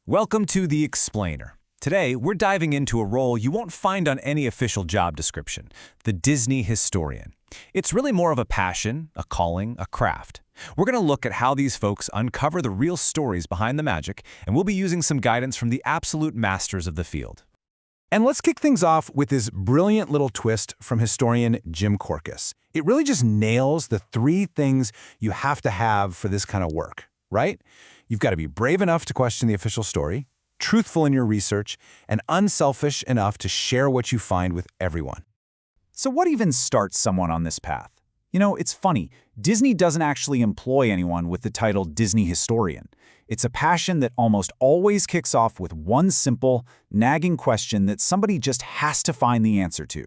Welcome to The Explainer. Today, we're diving into a role you won't find on any official job description, the Disney historian. It's really more of a passion, a calling, a craft. We're going to look at how these folks uncover the real stories behind the magic, and we'll be using some guidance from the absolute masters of the field. And let's kick things off with this brilliant little twist from historian Jim Korkis. It really just nails the three things you have to have for this kind of work, right? You've got to be brave enough to question the official story, truthful in your research, and unselfish enough to share what you find with everyone. So what even starts someone on this path? You know, it's funny. Disney doesn't actually employ anyone with the title Disney historian. It's a passion that almost always kicks off with one simple, nagging question that somebody just has to find the answer to.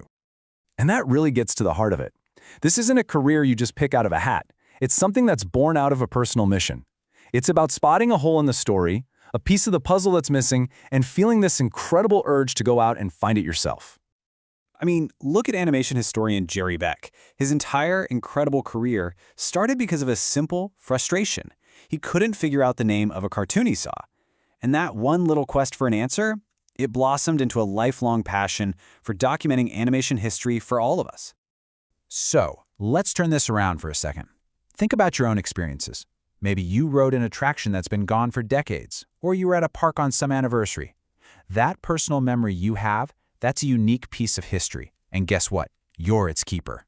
And that really gets to the heart of it. This isn't a career you just pick out of a hat. It's something that's born out of a personal mission. It's about spotting a hole in the story, a piece of the puzzle that's missing, and feeling this incredible urge to go out and find it yourself. I mean, look at animation historian Jerry Beck. His entire incredible career started because of a simple frustration. He couldn't figure out the name of a cartoon he saw. And that one little quest for an answer, it blossomed into a lifelong passion for documenting animation history for all of us. So, let's turn this around for a second. Think about your own experiences. Maybe you rode an attraction that's been gone for decades, or you were at a park on some anniversary. That personal memory you have, that's a unique piece of history. And guess what? You're its keeper.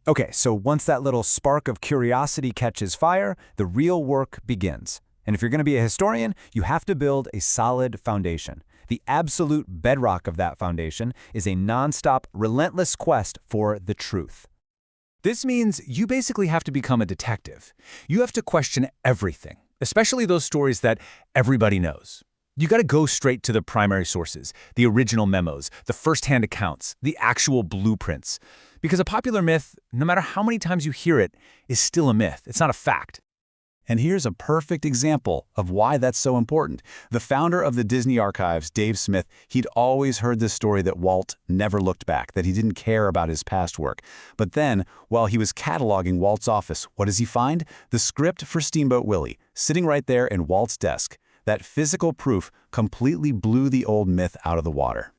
Okay, so once that little spark of curiosity catches fire, the real work begins. And if you're going to be a historian, you have to build a solid foundation. The absolute bedrock of that foundation is a nonstop, relentless quest for the truth. This means you basically have to become a detective. You have to question everything, especially those stories that everybody knows. You got to go straight to the primary sources, the original memos, the first-hand accounts, the actual blueprints. Because a popular myth, no matter how many times you hear it, is still a myth. It's not a fact. And here's a perfect example of why that's so important. The founder of the Disney Archives, Dave Smith, he'd always heard this story that Walt never looked back, that he didn't care about his past work. But then, while he was cataloging Walt's office, what does he find? The script for Steamboat Willie, sitting right there in Walt's desk. That physical proof completely blew the old myth out of the water.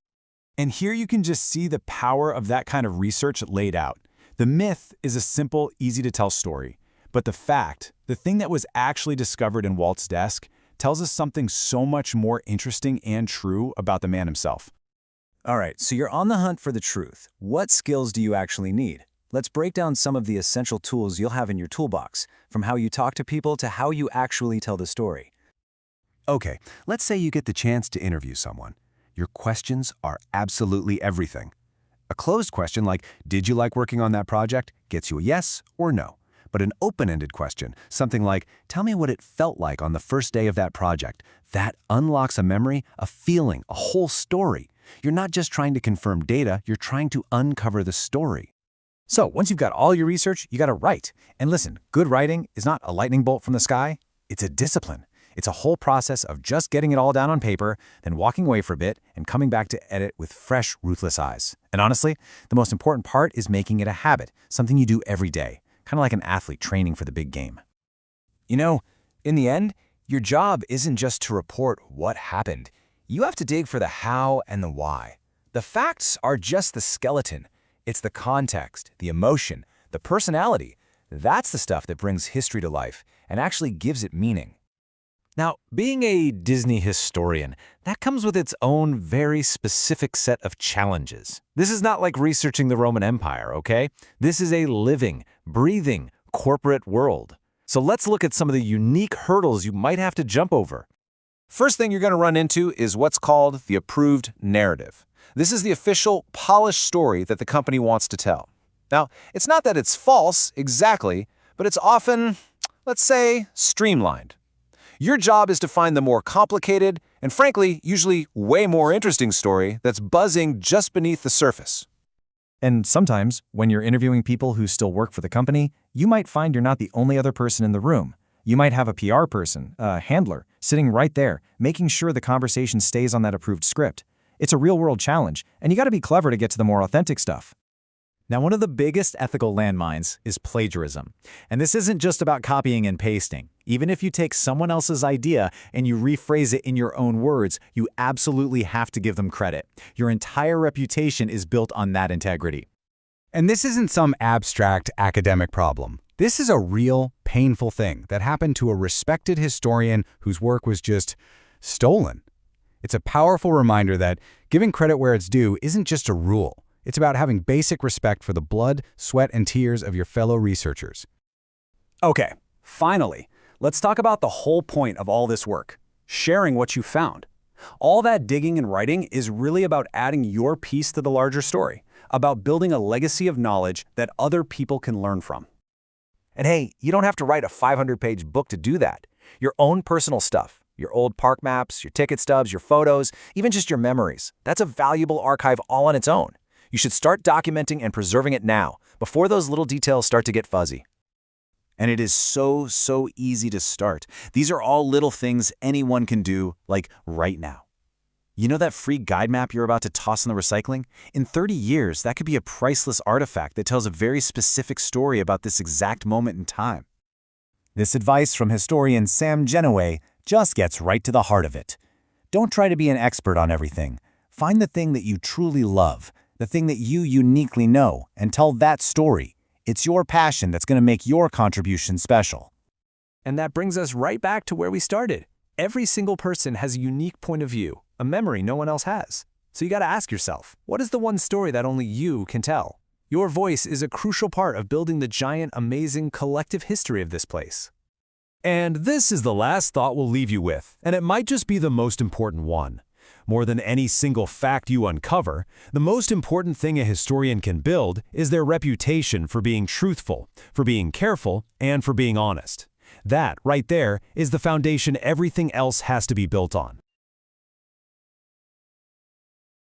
And here you can just see the power of that kind of research laid out. The myth is a simple, easy-to-tell story. But the fact, the thing that was actually discovered in Walt's desk, tells us something so much more interesting and true about the man himself. All right, so you're on the hunt for the truth. What skills do you actually need? Let's break down some of the essential tools you'll have in your toolbox, from how you talk to people to how you actually tell the story. Okay, let's say you get the chance to interview someone. Your questions are absolutely everything. A closed question like, "Did you like working on that project?" gets you a yes or no. But an open-ended question, something like, "Tell me what it felt like on the first day of that project," that unlocks a memory, a feeling, a whole story. You're not just trying to confirm data, you're trying to uncover the story. So once you've got all your research, you got to write. And listen, good writing is not a lightning bolt from the sky. It's a discipline. It's a whole process of just getting it all down on paper, then walking away for a bit and coming back to edit with fresh, ruthless eyes. And honestly, the most important part is making it a habit, something you do every day. Kind of like an athlete training for the big game. You know, in the end, your job isn't just to report what happened. You have to dig for the how and the why. The facts are just the skeleton. It's the context, the emotion, the personality. That's the stuff that brings history to life and actually gives it meaning. Now, being a Disney historian, that comes with its own very specific set of challenges. This is not like researching the Roman Empire, okay? This is a living, breathing, corporate world. So let's look at some of the unique hurdles you might have to jump over. First thing you're going to run into is what's called the approved narrative. This is the official, polished story that the company wants to tell. Now, it's not that it's false, exactly, but it's often, let's say, streamlined. Your job is to find the more complicated and, frankly, usually way more interesting story that's buzzing just beneath the surface. And sometimes, when you're interviewing people who still work for the company, you might find you're not the only other person in the room. You might have a PR person, a handler, sitting right there, making sure the conversation stays on that approved script. It's a real-world challenge, and you got to be clever to get to the more authentic stuff. Now, one of the biggest ethical landmines is plagiarism. And this isn't just about copying and pasting. Even if you take someone else's idea and you rephrase it in your own words, you absolutely have to give them credit. Your entire reputation is built on that integrity. And this isn't some abstract academic problem. This is a real, painful thing that happened to a respected historian whose work was just stolen. It's a powerful reminder that giving credit where it's due isn't just a rule. It's about having basic respect for the blood, sweat, and tears of your fellow researchers. Okay, finally, let's talk about the whole point of all this work, sharing what you found. All that digging and writing is really about adding your piece to the larger story, about building a legacy of knowledge that other people can learn from. And hey, you don't have to write a 500-page book to do that. Your own personal stuff, your old park maps, your ticket stubs, your photos, even just your memories, that's a valuable archive all on its own. You should start documenting and preserving it now, before those little details start to get fuzzy. And it is so easy to start. These are all little things anyone can do, like right now. You know that free guide map you're about to toss in the recycling? In 30 years, that could be a priceless artifact that tells a very specific story about this exact moment in time. This advice from historian Sam Genoway just gets right to the heart of it. Don't try to be an expert on everything. Find the thing that you truly love, the thing that you uniquely know, and tell that story. It's your passion that's going to make your contribution special. And that brings us right back to where we started. Every single person has a unique point of view, a memory no one else has. So you got to ask yourself, what is the one story that only you can tell? Your voice is a crucial part of building the giant, amazing collective history of this place. And this is the last thought we'll leave you with, and it might just be the most important one. More than any single fact you uncover, the most important thing a historian can build is their reputation for being truthful, for being careful, and for being honest. That, right there, is the foundation everything else has to be built on.